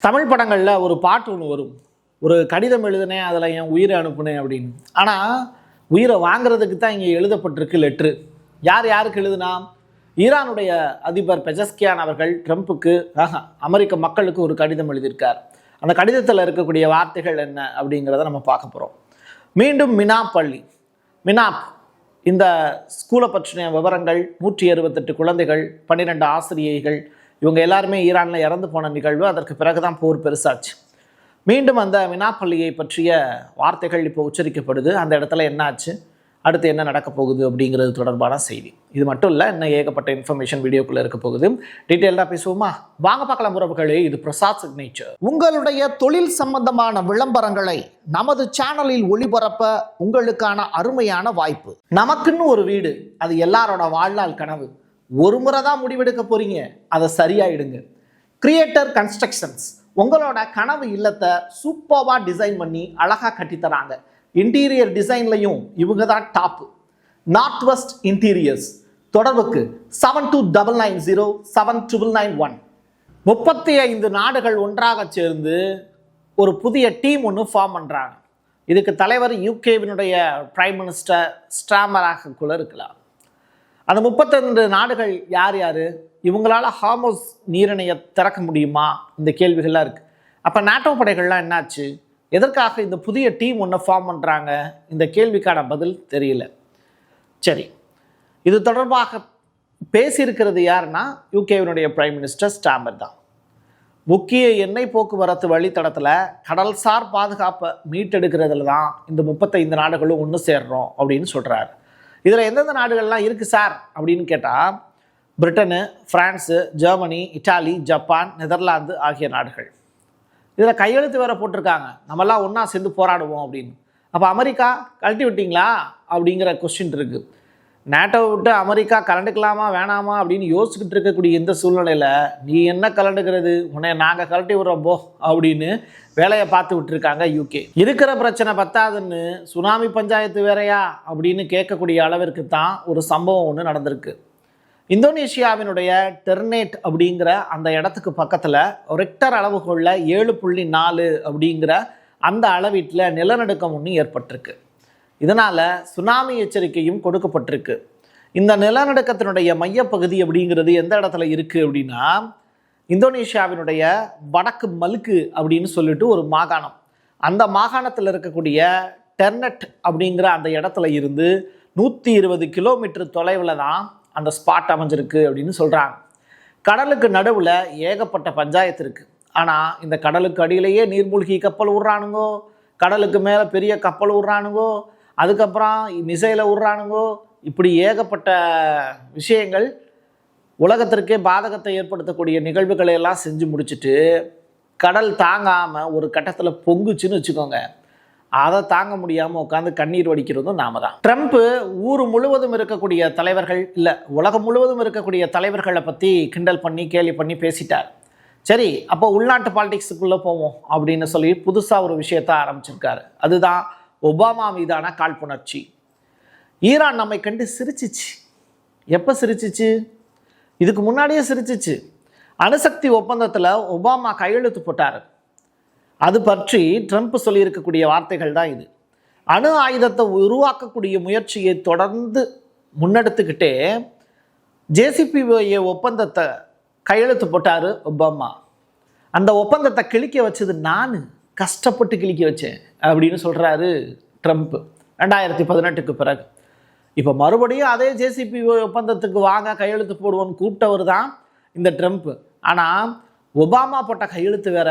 தமிழ் படங்களில் ஒரு பாட்டு ஒன்று வரும். ஒரு கடிதம் எழுதினேன், அதில் என் உயிரை அனுப்புனேன் அப்படின்னு. ஆனால் உயிரை வாங்கிறதுக்கு தான் இங்கே எழுதப்பட்டிருக்கு லெட்ரு. யார் யாருக்கு எழுதுனா? ஈரானுடைய அதிபர் பெஜஸ்கியான் அவர்கள் ட்ரம்ப்புக்கு அமெரிக்க மக்களுக்கு ஒரு கடிதம் எழுதியிருக்கார். அந்த கடிதத்தில் இருக்கக்கூடிய வார்த்தைகள் என்ன அப்படிங்கிறத நம்ம பார்க்க போகிறோம். மீண்டும் மினாப் பள்ளி. மினாப் இந்த ஸ்கூலை பற்றின விவரங்கள், 168 குழந்தைகள், 12 ஆசிரியைகள், இவங்க எல்லாருமே ஈரானில் இறந்து போன நிகழ்வு. அதற்கு பிறகு தான் போர் பெருசாச்சு. மீண்டும் அந்த மினாப் பள்ளியை பற்றிய வார்த்தைகள் இப்போ உச்சரிக்கப்படுது. அந்த இடத்துல என்ன ஆச்சு, அடுத்து என்ன நடக்க போகுது அப்படிங்கிறது தொடர்பான செய்தி. இது மட்டும் இல்லை, இன்னும் ஏகப்பட்ட இன்ஃபர்மேஷன் வீடியோக்குள்ளே இருக்க போகுது. டீட்டெயிலாக பேசுவோமா? வாங்க பார்க்கலாம் உறவுகளே. இது பிரசாத் சிக்னேச்சர். உங்களுடைய தொழில் சம்பந்தமான விளம்பரங்களை நமது சேனலில் ஒளிபரப்ப உங்களுக்கான அருமையான வாய்ப்பு. நமக்குன்னு ஒரு வீடு, அது எல்லாரோட வாழ்நாள் கனவு. ஒரு முறை தான் முடிவெடுக்க போறீங்க, அதை சரியாயிடுங்க. கிரியேட்டர் கன்ஸ்ட்ரக்ஷன்ஸ் உங்களோட கனவு இல்லத்தை சூப்பராக டிசைன் பண்ணி அழகாக கட்டித்தராங்க. இன்டீரியர் டிசைன்லையும் இவங்க தான் டாப். North west interiors. தொடர்புக்கு 72907991. 35 நாடுகள் ஒன்றாக சேர்ந்து ஒரு புதிய டீம் ஒன்று ஃபார்ம் பண்ணுறாங்க. இதுக்கு தலைவர் யூகேவினுடைய பிரைம் மினிஸ்டர் ஸ்டாமராக கூட இருக்கலாம். அந்த 32 நாடுகள் யார் யார்? இவங்களால் ஹார்மோஸ் நீரிணையை திறக்க முடியுமா? இந்த கேள்விகள்லாம் இருக்குது. அப்போ நாட்டோ படைகள்லாம் என்னாச்சு? எதற்காக இந்த புதிய டீம் ஒன்று ஃபார்ம் பண்ணுறாங்க? இந்த கேள்விக்கான பதில் தெரியல. சரி, இது தொடர்பாக பேசியிருக்கிறது யாருன்னா யூகேவினுடைய பிரைம் மினிஸ்டர் ஸ்டாமர் தான். முக்கிய எண்ணெய் போக்குவரத்து வழித்தடத்தில் கடல்சார் பாதுகாப்பை மீட்டெடுக்கிறதுல தான் இந்த 35 நாடுகளும் ஒன்று சேர்றோம் அப்படின்னு சொல்கிறாரு. இதில் எந்தெந்த நாடுகள்லாம் இருக்குது சார் அப்படின்னு கேட்டால், Britain, France, Germany, Italy, Japan, Netherlands ஆகிய நாடுகள். இதில் கையெழுத்து வேற போட்டிருக்காங்க, நம்மெல்லாம் ஒன்றா சேர்ந்து போராடுவோம் அப்படின்னு. அப்போ அமெரிக்கா கழட்டி விட்டிங்களா அப்படிங்கிற கொஸ்டின் இருக்குது. நேட்டோவை விட்டு அமெரிக்கா கலண்டுக்கலாமா வேணாமா அப்படின்னு யோசிச்சுக்கிட்டு இருக்கக்கூடிய இந்த சூழ்நிலையில் நீ என்ன கலண்டுக்கிறது, உன்னை நாங்கள் கழட்டி விடுறோம் போ அப்படின்னு வேலையை பார்த்து விட்டுருக்காங்க யூகே. இருக்கிற பிரச்சனை பத்தாதுன்னு சுனாமி பஞ்சாயத்து வேறையா அப்படின்னு கேட்கக்கூடிய அளவிற்கு தான் ஒரு சம்பவம் ஒன்று நடந்திருக்கு. இந்தோனேஷியாவினுடைய டெர்னேட் அப்படிங்கிற அந்த இடத்துக்கு பக்கத்தில் ரெக்டர் அளவுகோலில் 7.4 அப்படிங்கிற அந்த அளவீட்டில் நிலநடுக்கம் ஒன்று ஏற்பட்டிருக்கு. இதனால் சுனாமி எச்சரிக்கையும் கொடுக்கப்பட்டிருக்கு. இந்த நிலநடுக்கத்தினுடைய மையப்பகுதி அப்படிங்கிறது எந்த இடத்துல இருக்குது அப்படின்னா, இந்தோனேஷியாவினுடைய வடக்கு மலுக்கு அப்படின்னு சொல்லிட்டு ஒரு மாகாணம். அந்த மாகாணத்தில் இருக்கக்கூடிய டெர்னட் அப்படிங்கிற அந்த இடத்துல இருந்து 120 கிலோமீட்டர் தொலைவில் தான் அந்த ஸ்பாட் அமைஞ்சிருக்கு அப்படின்னு சொல்கிறாங்க. கடலுக்கு நடுவில் ஏகப்பட்ட பஞ்சாயத்து இருக்குது. ஆனால் இந்த கடலுக்கு அடியிலேயே நீர்மூழ்கி கப்பல் விட்றானுங்கோ, கடலுக்கு மேலே பெரிய கப்பல் விட்றானுங்கோ, அதுக்கப்புறம் மிசைலை விட்றானுங்கோ, இப்படி ஏகப்பட்ட விஷயங்கள் உலகத்திற்கே பாதகத்தை ஏற்படுத்தக்கூடிய நிகழ்வுகளை எல்லாம் செஞ்சு முடிச்சுட்டு கடல் தாங்காமல் ஒரு கட்டத்தில் பொங்குச்சுன்னு வச்சுக்கோங்க. அதை தாங்க முடியாமல் உட்காந்து கண்ணீர் வடிக்கிறதும் நாம தான். ட்ரம்ப்பு ஊர் முழுவதும் இருக்கக்கூடிய தலைவர்கள், இல்லை உலகம் முழுவதும் இருக்கக்கூடிய தலைவர்களை பற்றி கிண்டல் பண்ணி கேலி பண்ணி பேசிட்டார். சரி, அப்போ உள்நாட்டு பாலிடிக்ஸுக்குள்ளே போவோம் அப்படின்னு சொல்லி புதுசாக ஒரு விஷயத்தை ஆரம்பிச்சிருக்காரு. அதுதான் ஒபாமா மீதான காழ்ப்புணர்ச்சி. ஈரான் நம்மை கண்டு சிரிச்சிச்சு. எப்போ சிரிச்சிச்சு? இதுக்கு முன்னாடியே சிரிச்சிச்சு. அணுசக்தி ஒப்பந்தத்தில் ஒபாமா கையெழுத்து போட்டார். அது பற்றி ட்ரம்ப் சொல்லியிருக்கக்கூடிய வார்த்தைகள் தான் இது. அணு ஆயுதத்தை உருவாக்கக்கூடிய முயற்சியை தொடர்ந்து முன்னெடுத்துக்கிட்டே ஜேசிபிஓஏ ஒப்பந்தத்தை கையெழுத்து போட்டார் ஒபாமா. அந்த ஒப்பந்தத்தை கிழிக்க வச்சது நான் கஷ்டப்பட்டு கிழிக்க வச்சேன் அப்படின்னு சொல்கிறாரு ட்ரம்ப் 2018க்கு பிறகு. இப்போ மறுபடியும் அதே ஜேசிபிஓ ஒப்பந்தத்துக்கு வாங்க கையெழுத்து போடுவோன்னு கூப்பிட்டவர் தான் இந்த ட்ரம்ப். ஆனால் ஒபாமா போட்ட கையெழுத்து வேற,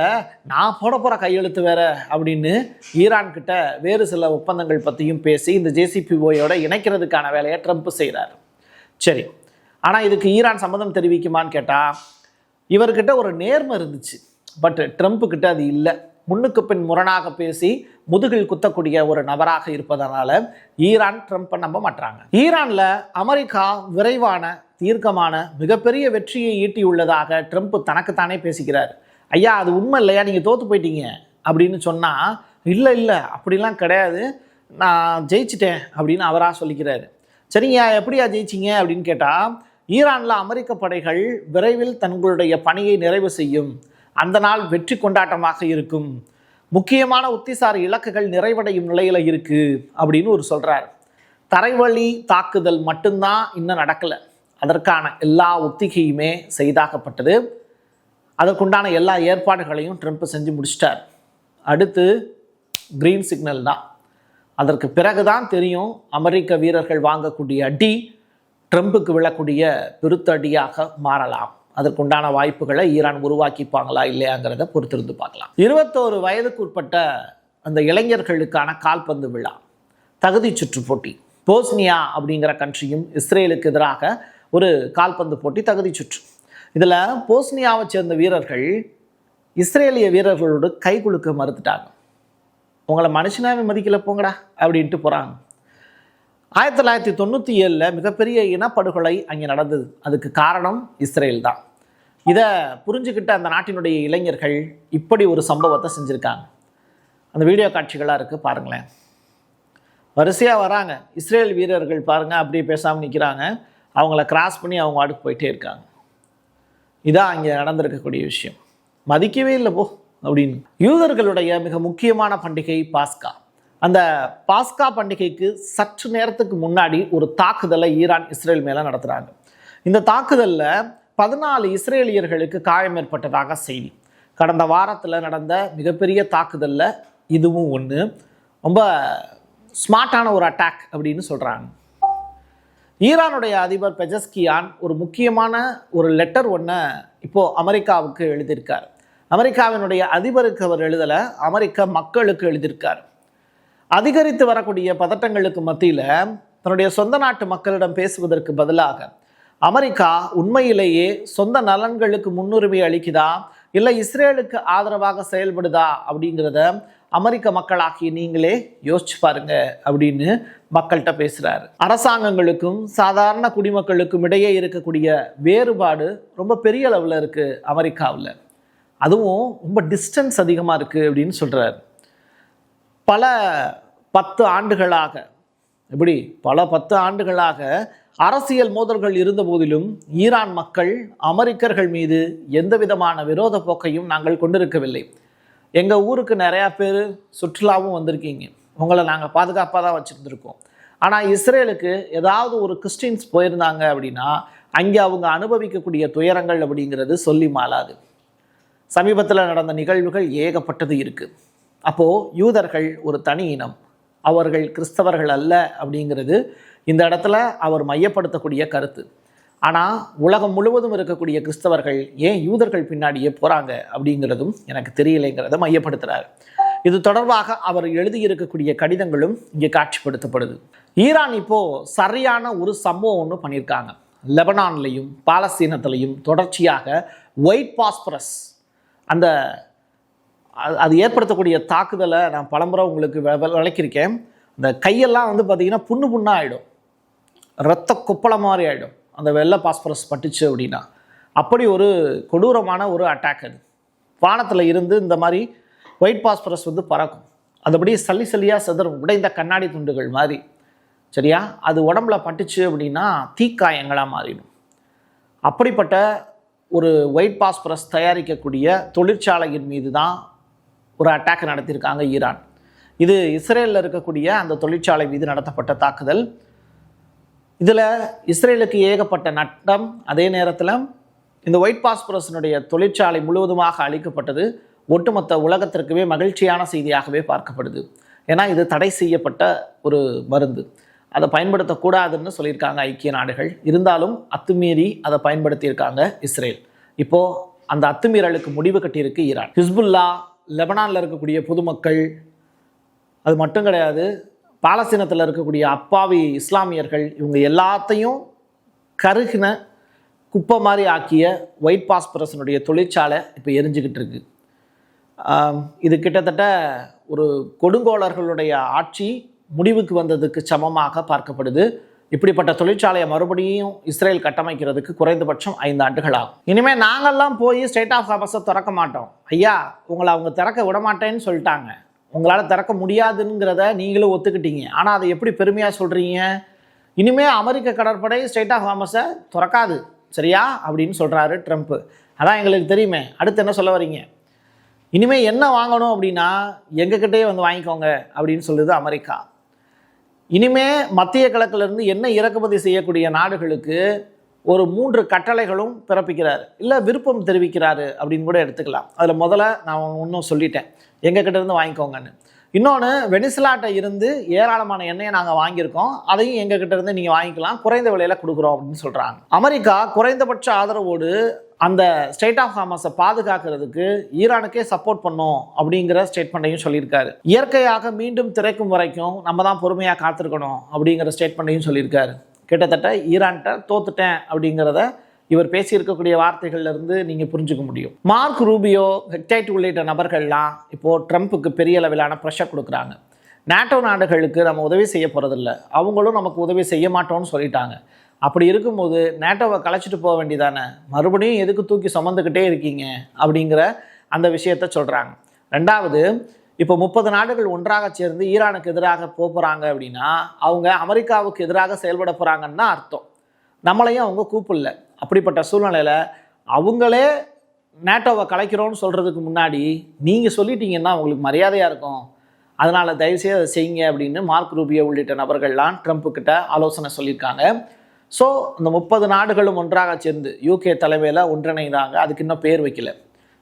நான் போட போகிற கையெழுத்து வேற அப்படின்னு ஈரான்கிட்ட வேறு சில ஒப்பந்தங்கள் பற்றியும் பேசி இந்த ஜேசிபிஓயோட இணைக்கிறதுக்கான வேலையை ட்ரம்ப் செய்கிறார். சரி, ஆனால் இதுக்கு ஈரான் சம்மதம் தெரிவிக்குமான்னு கேட்டால் இவர்கிட்ட ஒரு நேர்மை இருந்துச்சு. பட் ட்ரம்ப்புக்கிட்ட அது இல்லை. முன்னுக்கு பின் முரணாக பேசி முதுகில் குத்தக்கூடிய ஒரு நபராக இருப்பதனால ஈரான் ட்ரம்ப்பை நம்ப மாட்டாங்க. ஈரானில் அமெரிக்கா விரைவான தீர்க்கமான மிகப்பெரிய வெற்றியை ஈட்டியுள்ளதாக ட்ரம்ப் தனக்குத்தானே பேசிக்கிறார். ஐயா, அது உண்மை இல்லையா, நீங்கள் தோற்று போயிட்டீங்க அப்படின்னு சொன்னால், இல்லை அப்படிலாம் கிடையாது, நான் ஜெயிச்சிட்டேன் அப்படின்னு அவராக சொல்லிக்கிறாரு. சரிங்க, எப்படியா ஜெயிச்சிங்க அப்படின்னு கேட்டால், ஈரானில் அமெரிக்க படைகள் விரைவில் தங்களுடைய பணியை நிறைவு செய்யும், அந்த நாள் வெற்றி கொண்டாட்டமாக இருக்கும். முக்கியமான உத்திசார் இலக்குகள் நிறைவடையும் நிலையில இருக்கு அப்படின்னு ஒரு சொல்றாரு. தரைவழி தாக்குதல் மட்டும்தான் இன்னும் நடக்கலை. அதற்கான எல்லா ஒத்திகையுமே செய்தாகப்பட்டது. அதற்குண்டான எல்லா ஏற்பாடுகளையும் ட்ரம்ப் செஞ்சு முடிச்சிட்டார். அடுத்து கிரீன் சிக்னல் தான். அதற்கு பிறகுதான் தெரியும் அமெரிக்க வீரர்கள் வாங்கக்கூடிய அடி ட்ரம்புக்கு விழக்கூடிய பெருத்தடியாக மாறலாம். அதற்குண்டான வாய்ப்புகளை ஈரான் உருவாக்கிப்பாங்களா இல்லையாங்கிறத பொறுத்திருந்து பார்க்கலாம். 21 வயதுக்கு உட்பட்ட அந்த இளைஞர்களுக்கான கால்பந்து விழா தகுதி சுற்று போட்டி. போஸ்னியா அப்படிங்கிற கண்ட்ரியும் இஸ்ரேலுக்கு எதிராக ஒரு கால்பந்து போட்டி தகுதி சுற்று. இதில் போஸ்னியாவை சேர்ந்த வீரர்கள் இஸ்ரேலிய வீரர்களோடு கை குலுக்க மறுத்துட்டாங்க. உங்களை மனுஷனாவே மதிக்கல போங்கடா அப்படின்ட்டு போகிறாங்க. 1997 மிகப்பெரிய இனப்படுகொலை அங்கே நடந்தது. அதுக்கு காரணம் இஸ்ரேல் தான். இதை புரிஞ்சுக்கிட்ட அந்த நாட்டினுடைய இளைஞர்கள் இப்படி ஒரு சம்பவத்தை செஞ்சுருக்காங்க. அந்த வீடியோ காட்சிகளாக இருக்குது, பாருங்களேன். வரிசையாக வராங்க இஸ்ரேல் வீரர்கள், பாருங்கள், அப்படியே பேசாமல் நிற்கிறாங்க. அவங்கள கிராஸ் பண்ணி அவங்க அடுக்கு போயிட்டே இருக்காங்க. இதான் அங்கே நடந்திருக்கக்கூடிய விஷயம். மதிக்கவே இல்லை போ அப்படின்னு. யூதர்களுடைய மிக முக்கியமான பண்டிகை பாஸ்கா. அந்த பாஸ்கா பண்டிகைக்கு சற்று நேரத்துக்கு முன்னாடி ஒரு தாக்குதலை ஈரான் இஸ்ரேல் மேலே நடத்துகிறாங்க. இந்த தாக்குதலில் 14 இஸ்ரேலியர்களுக்கு காயம் ஏற்பட்டதாக செய்தி. கடந்த வாரத்தில் நடந்த மிகப்பெரிய தாக்குதலில் இதுவும் ஒன்று. ரொம்ப ஸ்மார்ட்டான ஒரு அட்டாக் அப்படின்னு சொல்கிறாங்க. ஈரானுடைய அதிபர் பெஜஸ்கியான் ஒரு முக்கியமான ஒரு லெட்டர் ஒன்றை இப்போது அமெரிக்காவுக்கு எழுதியிருக்கார். அமெரிக்காவினுடைய அதிபருக்கு அவர் எழுதலை, அமெரிக்க மக்களுக்கு எழுதியிருக்கார். அதிகரித்து வரக்கூடிய பதட்டங்களுக்கு மத்தியில் தன்னுடைய சொந்த நாட்டு மக்களிடம் பேசுவதற்கு பதிலாக அமெரிக்கா உண்மையிலேயே சொந்த நலன்களுக்கு முன்னுரிமை அளிக்குதா இல்லை இஸ்ரேலுக்கு ஆதரவாக செயல்படுதா அப்படிங்கிறத அமெரிக்க மக்களாகிய நீங்களே யோசிச்சு பாருங்க அப்படின்னு மக்கள்கிட்ட பேசுகிறாரு. அரசாங்கங்களுக்கும் சாதாரண குடிமக்களுக்கும் இடையே இருக்கக்கூடிய வேறுபாடு ரொம்ப பெரிய அளவில் இருக்குது அமெரிக்காவில். அதுவும் ரொம்ப டிஸ்டன்ஸ் அதிகமாக இருக்குது அப்படின்னு சொல்கிறாரு. பல 10 ஆண்டுகளாக பல 10 ஆண்டுகளாக அரசியல் மோதல்கள் இருந்த போதிலும் ஈரான் மக்கள் அமெரிக்கர்கள் மீது எந்த விதமான விரோத போக்கையும் நாங்கள் கொண்டிருக்கவில்லை. எங்கள் ஊருக்கு நிறையா பேர் சுற்றுலாவும் வந்திருக்கீங்க, உங்களை நாங்கள் பாதுகாப்பாக தான் வச்சுருந்துருக்கோம். ஆனால் இஸ்ரேலுக்கு ஏதாவது ஒரு கிறிஸ்டின்ஸ் போயிருந்தாங்க அப்படின்னா அங்கே அவங்க அனுபவிக்கக்கூடிய துயரங்கள் அப்படிங்கிறது சொல்லி மாளாது. சமீபத்தில் நடந்த நிகழ்வுகள் ஏகப்பட்டது இருக்குது. அப்போது யூதர்கள் ஒரு தனி இனம், அவர்கள் கிறிஸ்தவர்கள் அல்ல அப்படிங்கிறது இந்த இடத்துல அவர் மையப்படுத்தக்கூடிய கருத்து. ஆனால் உலகம் முழுவதும் இருக்கக்கூடிய கிறிஸ்தவர்கள் ஏன் யூதர்கள் பின்னாடியே போகிறாங்க அப்படிங்கிறதும் எனக்கு தெரியலைங்கிறத மையப்படுத்துகிறார். இது தொடர்பாக அவர் எழுதியிருக்கக்கூடிய கடிதங்களும் இங்கே காட்சிப்படுத்தப்படுது. ஈரான் இப்போது சரியான ஒரு சம்பவம் ஒன்று பண்ணியிருக்காங்க. லெபனான்லையும் பாலஸ்தீனத்திலையும் தொடர்ச்சியாக ஒயிட் பாஸ்பரஸ் அந்த அது ஏற்படுத்தக்கூடிய தாக்குதலை நான் பலமுறை உங்களுக்கு விளக்கியிருக்கேன். இந்த கையெல்லாம் பார்த்திங்கன்னா புண்ணாக ஆகிடும், இரத்த கொப்பளம் மாதிரி ஆகிடும் அந்த வெள்ளை பாஸ்பரஸ் பட்டுச்சு அப்படின்னா. அப்படி ஒரு கொடூரமான ஒரு அட்டாக். அது வானத்தில் இருந்து இந்த மாதிரி ஒயிட் பாஸ்பரஸ் பறக்கும். அதுபடியே சல்லியாக சிதறும், உடைந்த கண்ணாடி துண்டுகள் மாதிரி. சரியா? அது உடம்புல பட்டுச்சு அப்படின்னா தீக்காயங்களாக மாறிடும். அப்படிப்பட்ட ஒரு ஒயிட் பாஸ்பரஸ் தயாரிக்கக்கூடிய தொழிற்சாலையின் மீது தான் ஒரு அட்டாக் நடத்தியிருக்காங்க ஈரான். இது இஸ்ரேலில் இருக்கக்கூடிய அந்த தொழிற்சாலை மீது நடத்தப்பட்ட தாக்குதல். இதில் இஸ்ரேலுக்கு ஏகப்பட்ட நட்டம். அதே நேரத்தில் இந்த ஒயிட் பாஸ்பரஸினுடைய தொழிற்சாலை முழுவதுமாக அழிக்கப்பட்டது ஒட்டுமொத்த உலகத்திற்குமே மகிழ்ச்சியான செய்தியாகவே பார்க்கப்படுது. ஏன்னா இது தடை செய்யப்பட்ட ஒரு மருந்து, அதை பயன்படுத்தக்கூடாதுன்னு சொல்லியிருக்காங்க ஐக்கிய நாடுகள். இருந்தாலும் அத்துமீறி அதை பயன்படுத்தியிருக்காங்க இஸ்ரேல். இப்போது அந்த அத்துமீறலுக்கு முடிவு கட்டியிருக்கு ஈரான். ஹிஸ்புல்லா, லெபனானில் இருக்கக்கூடிய பொதுமக்கள், அது மட்டும் கிடையாது, பாலஸ்தீனத்தில் இருக்கக்கூடிய அப்பாவி இஸ்லாமியர்கள், இவங்க எல்லாத்தையும் கருகின குப்பை மாதிரி ஆக்கிய ஒயிட் பாஸ்பரஸினுடைய தொழிற்சாலை இப்போ எரிஞ்சுக்கிட்டு இருக்கு. இது கிட்டத்தட்ட ஒரு கொடுங்கோளர்களுடைய ஆட்சி முடிவுக்கு வந்ததுக்கு சமமாக பார்க்கப்படுது. இப்படிப்பட்ட தொழிற்சாலையை மறுபடியும் இஸ்ரேல் கட்டமைக்கிறதுக்கு குறைந்தபட்சம் 5 ஆண்டுகள் ஆகும். இனிமேல் நாங்கள்லாம் போய் ஸ்டேட் ஆஃப் ஹாமஸை திறக்க மாட்டோம் ஐயா, உங்களை அவங்க திறக்க விட மாட்டேன்னு சொல்லிட்டாங்க, உங்களால் திறக்க முடியாதுங்கிறத நீங்களும் ஒத்துக்கிட்டீங்க. ஆனால் அதை எப்படி பெருமையாக சொல்கிறீங்க? இனிமேல் அமெரிக்க கடற்படை ஸ்டேட் ஆஃப் ஹாமஸை திறக்காது, சரியா அப்படின்னு சொல்கிறாரு ட்ரம்ப்பு. அதான் எங்களுக்கு தெரியுமே. அடுத்து என்ன சொல்ல வரீங்க? இனிமேல் என்ன வாங்கணும் அப்படின்னா எங்ககிட்டயே வந்து வாங்கிக்கோங்க அப்படின்னு சொல்லுது அமெரிக்கா. இனிமே மத்திய கிழக்கிலிருந்து என்ன இறக்குமதி செய்யக்கூடிய நாடுகளுக்கு ஒரு 3 கட்டளைகளும் பிறப்பிக்கிறாரு, இல்லை விருப்பம் தெரிவிக்கிறாரு அப்படின்னு கூட எடுத்துக்கலாம். அதில் முதல்ல நான் இன்னும் சொல்லிட்டேன், எங்ககிட்ட இருந்து வாங்கிக்கோங்கன்னு. இன்னொன்று, வெனிசுலாட்டை இருந்து ஏராளமான எண்ணெயை நாங்கள் வாங்கியிருக்கோம், அதையும் எங்ககிட்ட இருந்து நீங்கள் வாங்கிக்கலாம், குறைந்த விலையில் கொடுக்குறோம் அப்படின்னு சொல்கிறாங்க. அமெரிக்கா குறைந்தபட்ச ஆதரவோடு அந்த ஸ்டேட் ஆஃப் ஹார்மஸை பாதுகாக்கிறதுக்கு ஈரானுக்கே சப்போர்ட் பண்ணும் அப்படிங்கிற ஸ்டேட்மெண்ட்டையும் சொல்லியிருக்காரு. இயற்கையாக மீண்டும் திறக்கும் வரைக்கும் நம்ம தான் பொறுமையாக காத்திருக்கணும் அப்படிங்கிற ஸ்டேட்மெண்ட்டையும் சொல்லியிருக்காரு. கிட்டத்தட்ட ஈரான்கிட்ட தோத்துட்டேன் அப்படிங்கிறத இவர் பேசியிருக்கக்கூடிய வார்த்தைகள்லேருந்து நீங்கள் புரிஞ்சுக்க முடியும். மார்க் ரூபியோ, ஹெக்டைட் உள்ளிட்ட நபர்கள்லாம் இப்போது ட்ரம்ப்புக்கு பெரிய அளவிலான ப்ரெஷர் கொடுக்குறாங்க. நேட்டோ நாடுகளுக்கு நம்ம உதவி செய்ய போகிறதில்ல, அவங்களும் நமக்கு உதவி செய்ய மாட்டோம்னு சொல்லிட்டாங்க. அப்படி இருக்கும்போது நேட்டோவை கலைச்சிட்டு போக வேண்டியதானே, மறுபடியும் எதுக்கு தூக்கி சுமந்துக்கிட்டே இருக்கீங்க அப்படிங்கிற அந்த விஷயத்த சொல்கிறாங்க. ரெண்டாவது, இப்போ 30 நாடுகள் ஒன்றாக சேர்ந்து ஈரானுக்கு எதிராக போகிறாங்க அப்படின்னா அவங்க அமெரிக்காவுக்கு எதிராக செயல்பட போகிறாங்கன்னு தான் அர்த்தம். நம்மளையும் அவங்க கூப்பிடல. அப்படிப்பட்ட சூழ்நிலையில் அவங்களே நேட்டோவை கலைக்கிறோன்னு சொல்கிறதுக்கு முன்னாடி நீங்கள் சொல்லிட்டீங்கன்னா அவங்களுக்கு மரியாதையாக இருக்கும். அதனால் தயவுசெய்து அதை செய்யுங்க அப்படின்னு மார்க் ரூபியோ உள்ளிட்ட நபர்கள்லாம் ட்ரம்ப்புக்கிட்ட ஆலோசனை சொல்லியிருக்காங்க. ஸோ இந்த 30 நாடுகளும் ஒன்றாக சேர்ந்து யூகே தலைமையில் ஒன்றிணைந்தாங்க. அதுக்கு இன்னும் பேர் வைக்கல.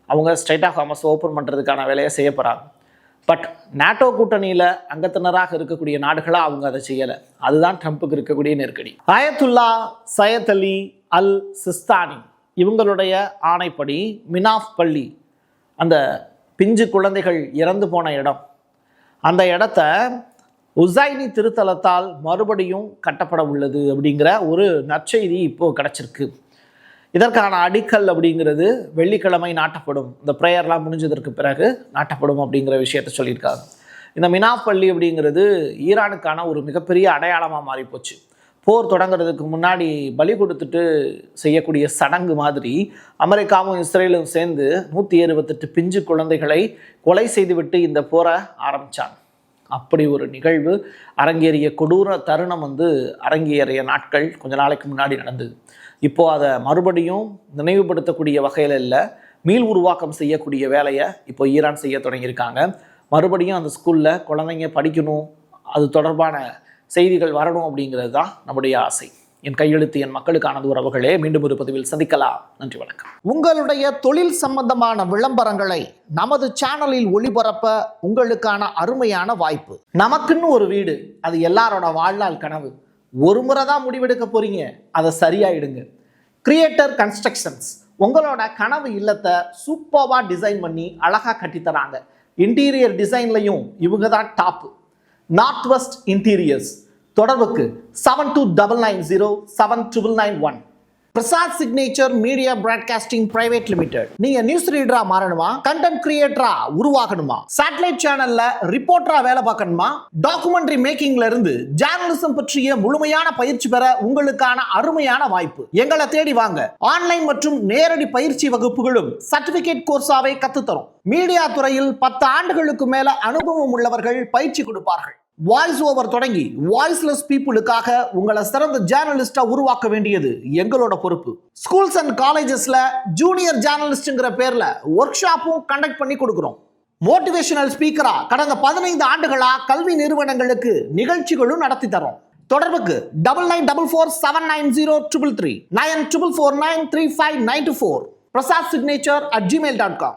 அவங்க ஸ்டேட் ஆஃப் ஹார்மஸ் ஓப்பன் பண்ணுறதுக்கான வேலையை செய்ய போகிறாங்க. பட் நேட்டோ கூட்டணியில் அங்கத்தினராக இருக்கக்கூடிய நாடுகளாக அவங்க அதை செய்யலை. அதுதான் ட்ரம்ப்புக்கு இருக்கக்கூடிய நெருக்கடி. ஆயத்துல்லா சையத் அலி அல் சிஸ்தானி இவங்களுடைய ஆணைப்படி மினாஃப் பள்ளி, அந்த பிஞ்சு குழந்தைகள் இறந்து போன இடம், அந்த இடத்த உசைனி திருத்தலத்தால் மறுபடியும் கட்டப்பட உள்ளது அப்படிங்கிற ஒரு நற்செய்தி இப்போது கிடச்சிருக்கு. இதற்கான அடிக்கல் அப்படிங்கிறது வெள்ளிக்கிழமை நாட்டப்படும், இந்த ப்ரேயர்லாம் முடிஞ்சதற்கு பிறகு நாட்டப்படும் அப்படிங்கிற விஷயத்த சொல்லியிருக்காங்க. இந்த மினாஃப் பள்ளி அப்படிங்கிறது ஈரானுக்கான ஒரு மிகப்பெரிய அடையாளமாக மாறிப்போச்சு. போர் தொடங்குறதுக்கு முன்னாடி பலி கொடுத்துட்டு செய்யக்கூடிய சடங்கு மாதிரி அமெரிக்காவும் இஸ்ரேலும் சேர்ந்து 128 பிஞ்சு குழந்தைகளை கொலை செய்துவிட்டு இந்த போரை ஆரம்பித்தாங்க. அப்படி ஒரு நிகழ்வு அரங்கேறிய கொடூர தருணம் அரங்கேறிய நாட்கள் கொஞ்ச நாளைக்கு முன்னாடி நடந்தது. இப்போது அதை மறுபடியும் நினைவுபடுத்தக்கூடிய வகையில் இல்லை, மீள் உருவாக்கம் செய்யக்கூடிய வேலையை இப்போ ஈரான் செய்ய தொடங்கியிருக்காங்க. மறுபடியும் அந்த ஸ்கூலில் குழந்தைங்க படிக்கணும், அது தொடர்பான செய்திகள் வரணும் அப்படிங்கிறது தான் நம்முடைய ஆசை. என் கையெழுத்து என் மக்களுக்கானது உறவுகளே. மீண்டும் ஒரு பதிவில் சந்திக்கலாம். நன்றி, வணக்கம். உங்களுடைய தொழில் சம்பந்தமான விளம்பரங்களை நமது சேனலில் ஒளிபரப்ப உங்களுக்கான அருமையான வாய்ப்பு. நமக்குன்னு ஒரு வீடு, அது எல்லாரோட வாழ்நாள் கனவு. ஒரு முறை தான் முடிவெடுக்க போறீங்க, அதை சரியாயிடுங்க. கிரியேட்டர் கன்ஸ்ட்ரக்ஷன்ஸ் உங்களோட கனவு இல்லத்தை சூப்பர்வா டிசைன் பண்ணி அழகா கட்டித்தராங்க. இன்டீரியர் டிசைன்லையும் இவங்க தான் டாப். North west interiors. தொடர்புக்கு 72907991. Prasad signature media broadcasting private limited. நீங்க நியூஸ் ரீடரா மாறணுமா, கண்டென்ட் கிரியேட்டரா உருவாகணுமா, சேட்டலைட் சேனல்ல ரிப்போர்ட்டரா வேலை பார்க்கணுமா, டாக்குமெண்ட்ரி மேக்கிங்ல இருந்து ஜேர்னலிசம் பற்றிய முழுமையான பயிற்சி பெற உங்களுக்கான அருமையான வாய்ப்பு. எங்களை தேடி வாங்க. ஆன்லைன் மற்றும் நேரடி பயிற்சி வகுப்புகளும் சர்டிபிகேட் கோர்ஸாவே கத்துத்தரும். மீடியா துறையில் 10 ஆண்டுகளுக்கு மேல அனுபவம் உள்ளவர்கள் பயிற்சி கொடுப்பார்கள். வாய்ஸ் ஓவர் தொடங்கி வாய்ஸ்லெஸ் பீப்புளுக்காக உங்களை சிறந்த ஜேர்னலிஸ்டா உருவாக்க வேண்டியது எங்களோட பொறுப்பு. ஸ்கூல்ஸ் அண்ட் காலேஜஸ்ல ஜூனியர் ஜேர்னலிஸ்ட்ங்கிற பேர்ல ஒர்க் ஷாப்பும் கண்டக்ட் பண்ணி கொடுக்கிறோம். மோட்டிவேஷனல் ஸ்பீக்கரா கடந்த 15 ஆண்டுகளா கல்வி நிறுவனங்களுக்கு நிகழ்ச்சிகளும் நடத்தி தரோம். தொடர்புக்கு 9944790333 94493594. prasad signature@gmail.com.